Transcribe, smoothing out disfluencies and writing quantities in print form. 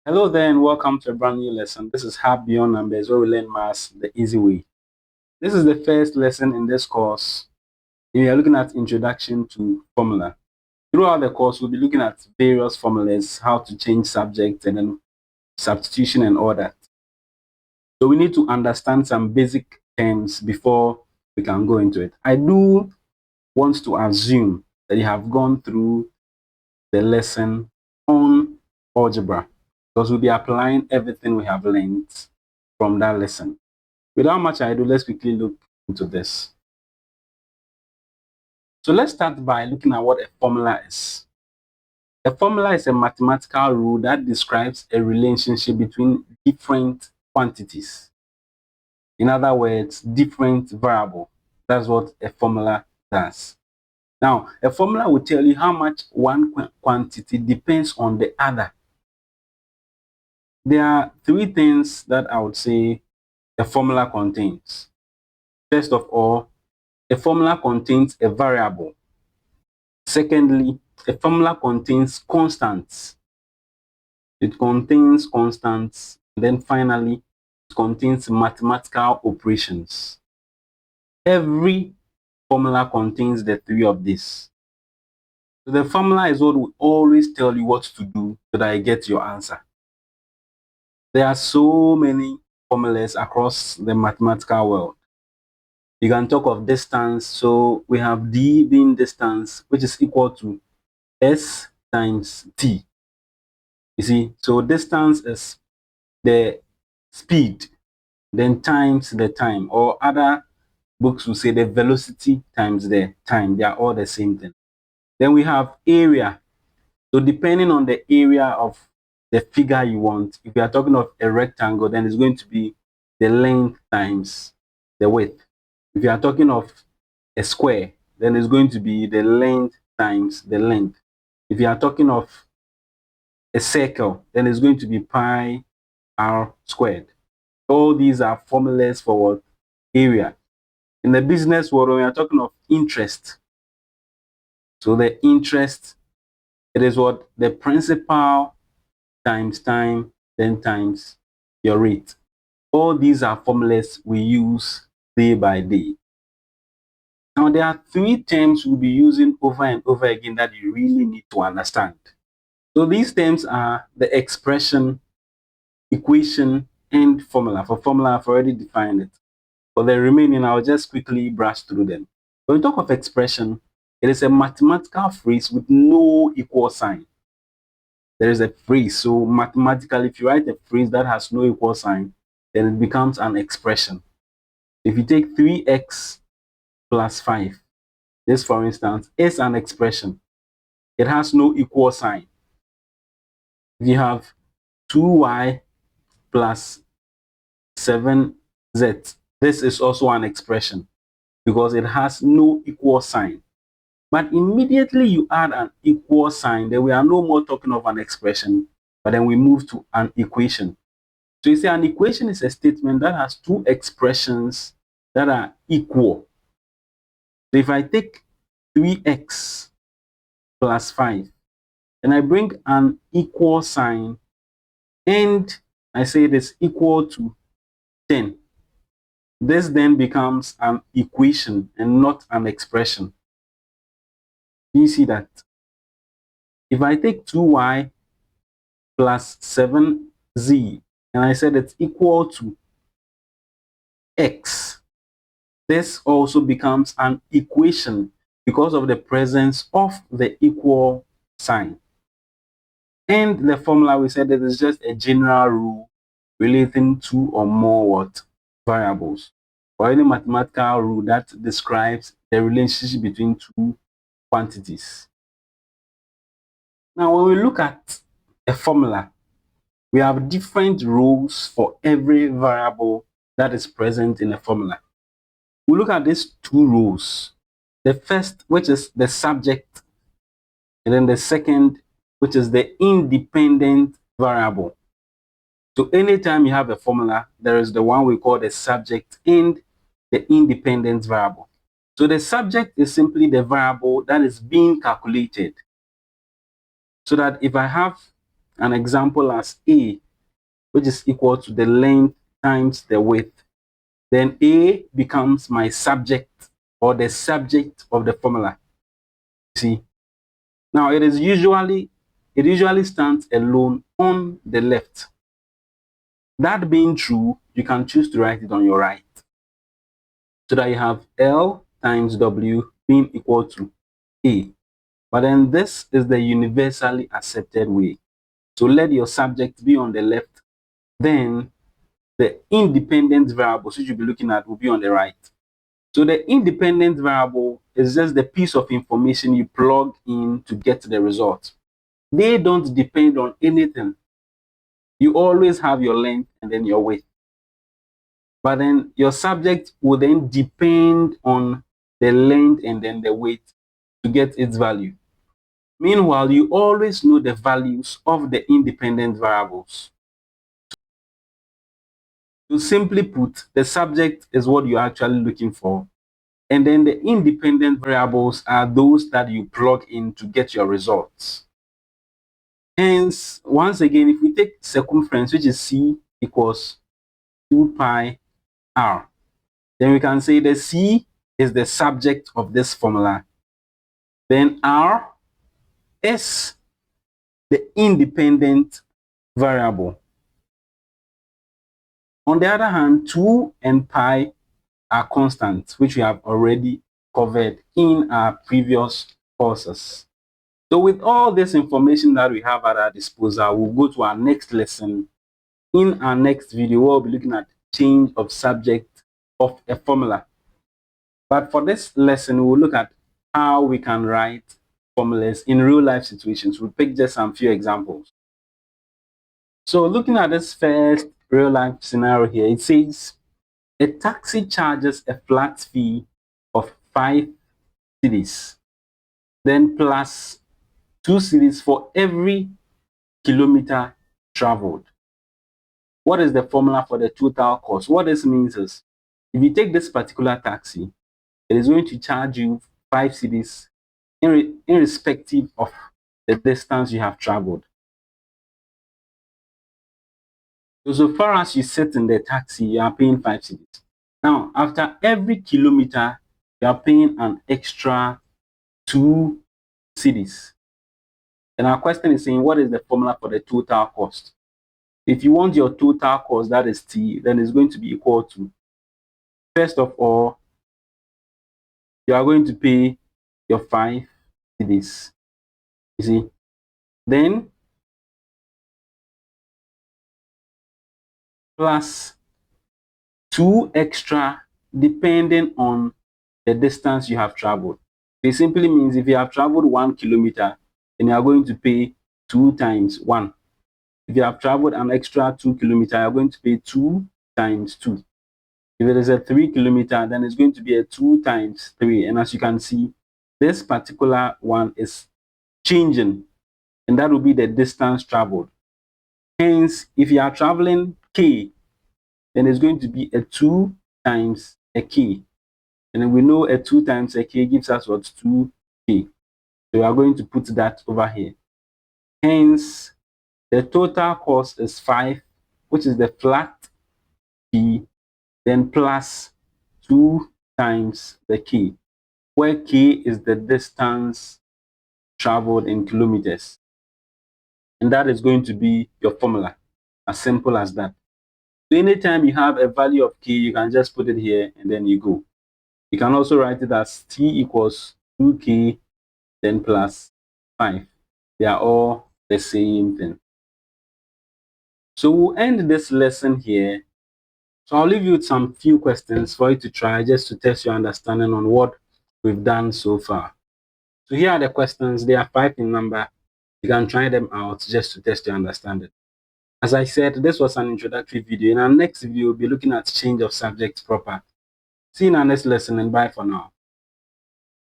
Hello there and welcome to a brand new lesson. This is Hab Beyond Numbers, where we learn maths the easy way. This is the first lesson in this course. We are looking at introduction to formula. Throughout the course, we'll be looking at various formulas, how to change subjects, and then substitution and all that. So we need to understand some basic terms before we can go into it. I do want to assume that you have gone through the lesson on algebra, because we'll be applying everything we have learned from that lesson. Without much ado, let's quickly look into this. So let's start by looking at what a formula is. A formula is a mathematical rule that describes a relationship between different quantities. In other words, different variables. That's what a formula does. Now, a formula will tell you how much one quantity depends on the other. There are three things that I would say a formula contains. First of all, a formula contains a variable. Secondly, a formula contains constants. It contains constants. And then finally, it contains mathematical operations. Every formula contains the three of these. So the formula is what will always tell you what to do so that I get your answer. There are so many formulas across the mathematical world. You can talk of distance. So we have d being distance, which is equal to s times t. You see, so distance is the speed, then times the time, or other books will say the velocity times the time. They are all the same thing. Then we have area. So depending on the area of the figure you want, if you are talking of a rectangle, then it's going to be the length times the width. If you are talking of a square, then it's going to be the length times the length. If you are talking of a circle, then it's going to be pi r squared. All these are formulas for what? Area. In the business world, when we are talking of interest, so the interest, it is what? The principal times time, then times your rate. All these are formulas we use day by day. Now, there are three terms we'll be using over and over again that you really need to understand. So these terms are the expression, equation, and formula. For formula, I've already defined it. For the remaining, I'll just quickly brush through them. When we talk of expression, it is a mathematical phrase with no equal sign. There is a phrase. So mathematically, if you write a phrase that has no equal sign, then it becomes an expression. If you take 3x plus 5, this, for instance, is an expression. It has no equal sign. If you have 2y plus 7z, this is also an expression because it has no equal sign. But immediately you add an equal sign, then we are no more talking of an expression, but then we move to an equation. So you see, an equation is a statement that has two expressions that are equal. So if I take 3x plus 5, and I bring an equal sign, and I say it is equal to 10. This then becomes an equation and not an expression. Do you see that? If I take 2y plus 7z, and I said it's equal to x, this also becomes an equation because of the presence of the equal sign. And the formula, we said that is just a general rule relating two or more what? Variables, or any mathematical rule that describes the relationship between two quantities. Now, when we look at a formula, we have different rules for every variable that is present in a formula. We look at these two rules. The first, which is the subject, and then the second, which is the independent variable. So anytime you have a formula, there is the one we call the subject and the independent variable. So the subject is simply the variable that is being calculated. So that if I have an example as A, which is equal to the length times the width, then A becomes my subject or the subject of the formula. See, now it usually stands alone on the left. That being true, you can choose to write it on your right, so that you have L times W being equal to A. But then this is the universally accepted way. So let your subject be on the left, then the independent variables which you'll be looking at will be on the right. So the independent variable is just the piece of information you plug in to get the result. They don't depend on anything. You always have your length and then your width. But then your subject will then depend on the length and then the width to get its value. Meanwhile, you always know the values of the independent variables. To simply put, the subject is what you're actually looking for, and then the independent variables are those that you plug in to get your results. Hence, once again, if we take circumference, which is C equals 2 pi r, then we can say the C is the subject of this formula. Then R is the independent variable. On the other hand, 2 and pi are constants, which we have already covered in our previous courses. So with all this information that we have at our disposal, we'll go to our next lesson. In our next video, we'll be looking at change of subject of a formula. But for this lesson, we'll look at how we can write formulas in real life situations. We'll pick just some few examples. So looking at this first real life scenario here, it says a taxi charges a flat fee of 5 cedis, then plus 2 cedis for every kilometer traveled. What is the formula for the total cost? What this means is, if you take this particular taxi, it is going to charge you 5 cedis irrespective of the distance you have traveled. So far as you sit in the taxi, you are paying 5 cedis. Now, after every kilometer, you are paying an extra 2 cedis. And our question is saying, what is the formula for the total cost? If you want your total cost, that is T, then it's going to be equal to, first of all, you are going to pay your 5 cedis. You see? Then, plus 2 extra depending on the distance you have traveled. It simply means if you have traveled 1 kilometer, then you are going to pay 2 times 1. If you have traveled an extra 2 kilometers, you are going to pay 2 times 2. If it is a 3 kilometer, then it's going to be a 2 times 3. And as you can see, this particular one is changing, and that will be the distance traveled. Hence, if you are traveling K, then it's going to be a 2 times a K. And then we know a 2 times a K gives us what? 2K. So we are going to put that over here. Hence, the total cost is 5, which is the flat P, then plus 2 times the K, where K is the distance traveled in kilometers. And that is going to be your formula, as simple as that. So anytime you have a value of K, you can just put it here and then you go. You can also write it as T equals 2K, then plus 5. They are all the same thing. So we'll end this lesson here. So I'll leave you with some few questions for you to try, just to test your understanding on what we've done so far. So here are the questions. They are 5 in number. You can try them out just to test your understanding. As I said, this was an introductory video. In our next video, we'll be looking at change of subject proper. See you in our next lesson, and bye for now.